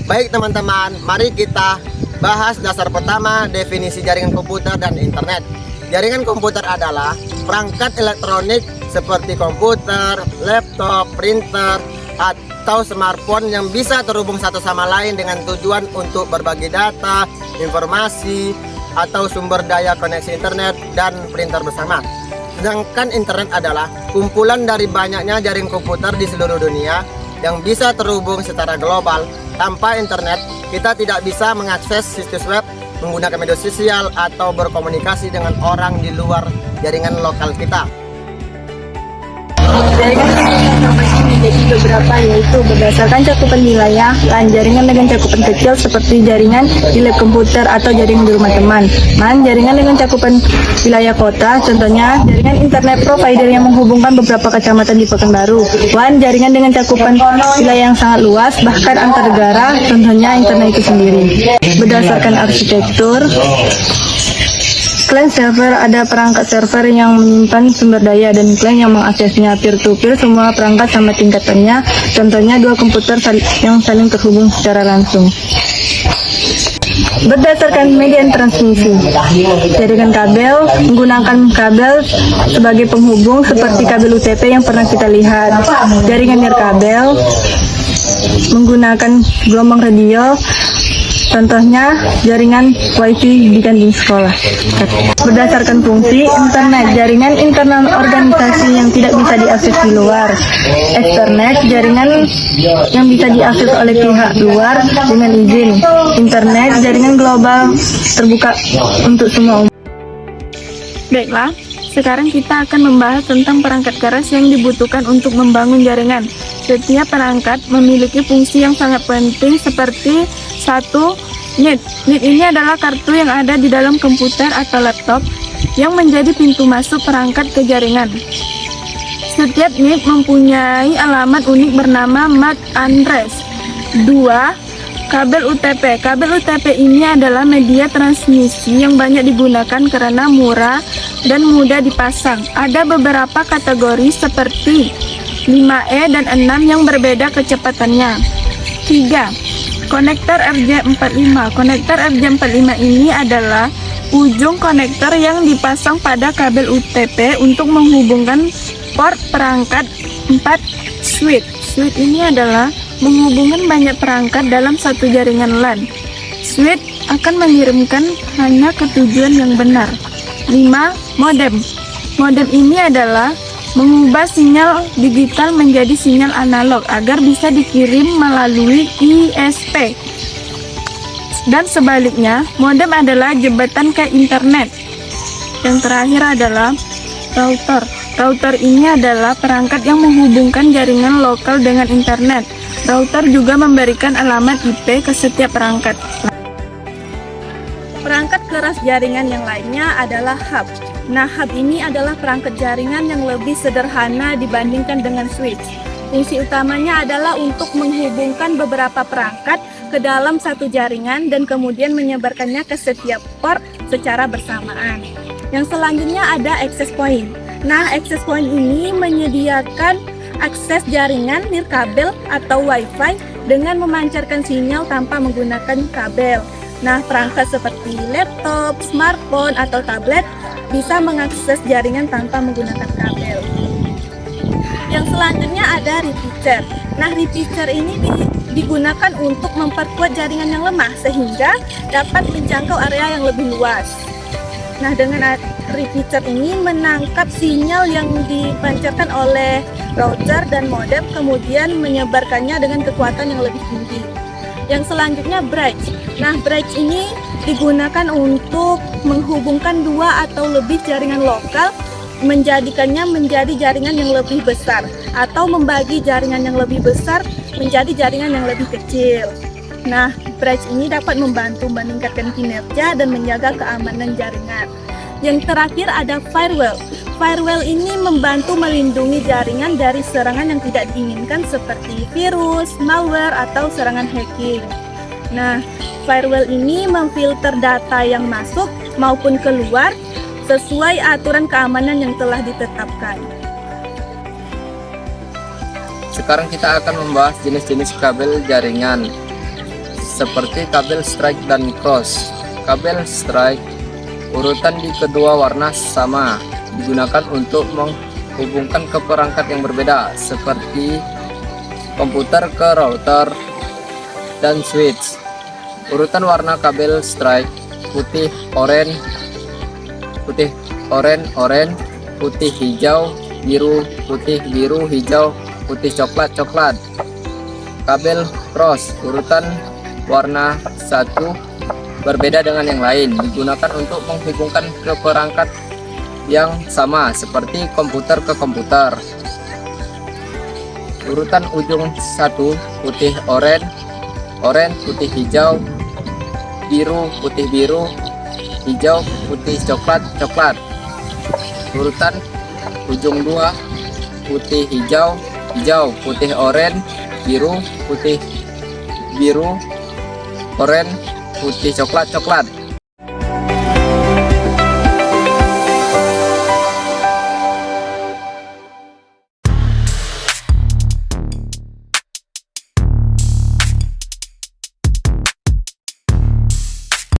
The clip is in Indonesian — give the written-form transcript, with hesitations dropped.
Baik teman-teman, mari kita bahas dasar pertama definisi jaringan komputer dan internet. Jaringan komputer adalah perangkat elektronik seperti komputer, laptop, printer, atau smartphone yang bisa terhubung satu sama lain dengan tujuan untuk berbagi data, informasi, atau sumber daya koneksi internet dan printer bersama. Sedangkan internet adalah kumpulan dari banyaknya jaringan komputer di seluruh dunia yang bisa terhubung secara global. Tanpa internet, kita tidak bisa mengakses situs web, menggunakan media sosial, atau berkomunikasi dengan orang di luar jaringan lokal kita. Jaringan informasi menjadi beberapa, yaitu berdasarkan cakupan wilayah, jaringan dengan cakupan kecil seperti jaringan di lab komputer atau jaringan di rumah teman. Jaringan dengan cakupan wilayah kota, contohnya jaringan internet provider yang menghubungkan beberapa kecamatan di Pekanbaru. Jaringan dengan cakupan wilayah yang sangat luas, bahkan antar negara, contohnya internet itu sendiri. Berdasarkan arsitektur, client server ada perangkat server yang menyimpan sumber daya dan client yang mengaksesnya. Peer-to-peer, semua perangkat sama tingkatannya, contohnya dua komputer yang saling terhubung secara langsung. Berdasarkan media transmisi, jaringan kabel menggunakan kabel sebagai penghubung seperti kabel UTP yang pernah kita lihat. Jaringan nirkabel menggunakan gelombang radio, contohnya jaringan WiFi di kantin sekolah. Berdasarkan fungsi, internet, jaringan internal organisasi yang tidak bisa diakses di luar. Ethernet, jaringan yang bisa diakses oleh pihak luar dengan izin. Internet, jaringan global terbuka untuk semua umum. Baiklah, sekarang kita akan membahas tentang perangkat keras yang dibutuhkan untuk membangun jaringan. Setiap perangkat memiliki fungsi yang sangat penting seperti satu, NIT. NIT ini adalah kartu yang ada di dalam komputer atau laptop yang menjadi pintu masuk perangkat ke jaringan. Setiap NIT mempunyai alamat unik bernama MAC address. 2. Kabel UTP. Kabel UTP ini adalah media transmisi yang banyak digunakan karena murah dan mudah dipasang. Ada beberapa kategori seperti 5E dan 6 yang berbeda kecepatannya. 3. Konektor RJ45. Konektor RJ45 ini adalah ujung konektor yang dipasang pada kabel UTP untuk menghubungkan port perangkat 4 switch. Switch ini adalah menghubungkan banyak perangkat dalam satu jaringan LAN. Switch akan mengirimkan hanya ke tujuan yang benar. 5. Modem. Modem ini adalah mengubah sinyal digital menjadi sinyal analog agar bisa dikirim melalui ISP. Dan sebaliknya, modem adalah jembatan ke internet. Yang terakhir adalah router. Router ini adalah perangkat yang menghubungkan jaringan lokal dengan internet. Router juga memberikan alamat IP ke setiap perangkat. Perangkat keras jaringan yang lainnya adalah hub. Nah, hub ini adalah perangkat jaringan yang lebih sederhana dibandingkan dengan switch. Fungsi utamanya adalah untuk menghubungkan beberapa perangkat ke dalam satu jaringan dan kemudian menyebarkannya ke setiap port secara bersamaan. Yang selanjutnya ada access point. Nah, access point ini menyediakan akses jaringan nirkabel atau WiFi dengan memancarkan sinyal tanpa menggunakan kabel. Nah, perangkat seperti laptop, smartphone, atau tablet bisa mengakses jaringan tanpa menggunakan kabel. Yang selanjutnya ada repeater. Nah, repeater ini digunakan untuk memperkuat jaringan yang lemah sehingga dapat menjangkau area yang lebih luas. Nah, dengan repeater ini menangkap sinyal yang dipancarkan oleh router dan modem, kemudian menyebarkannya dengan kekuatan yang lebih tinggi. Yang selanjutnya bridge. Nah, bridge ini digunakan untuk menghubungkan dua atau lebih jaringan lokal, menjadikannya menjadi jaringan yang lebih besar, atau membagi jaringan yang lebih besar menjadi jaringan yang lebih kecil. Nah, bridge ini dapat membantu meningkatkan kinerja dan menjaga keamanan jaringan. Yang terakhir ada firewall. Firewall ini membantu melindungi jaringan dari serangan yang tidak diinginkan seperti virus, malware, atau serangan hacking. Nah, firewall ini memfilter data yang masuk maupun keluar sesuai aturan keamanan yang telah ditetapkan. Sekarang kita akan membahas jenis-jenis kabel jaringan. seperti kabel strike dan cross. Kabel strike urutan di kedua warna sama, digunakan untuk menghubungkan ke perangkat yang berbeda seperti komputer ke router dan switch. Urutan warna kabel strike putih, oranye, putih, hijau, biru, putih, biru, hijau, putih, coklat, coklat. Kabel cross urutan warna satu berbeda dengan yang lain, digunakan untuk menghubungkan ke perangkat yang sama seperti komputer ke komputer. Urutan ujung satu putih, oranye, putih, hijau, biru, putih, biru, hijau, putih, coklat, coklat. Urutan ujung dua putih, hijau, putih, oranye, biru, putih, biru, oranye, putih, coklat, coklat.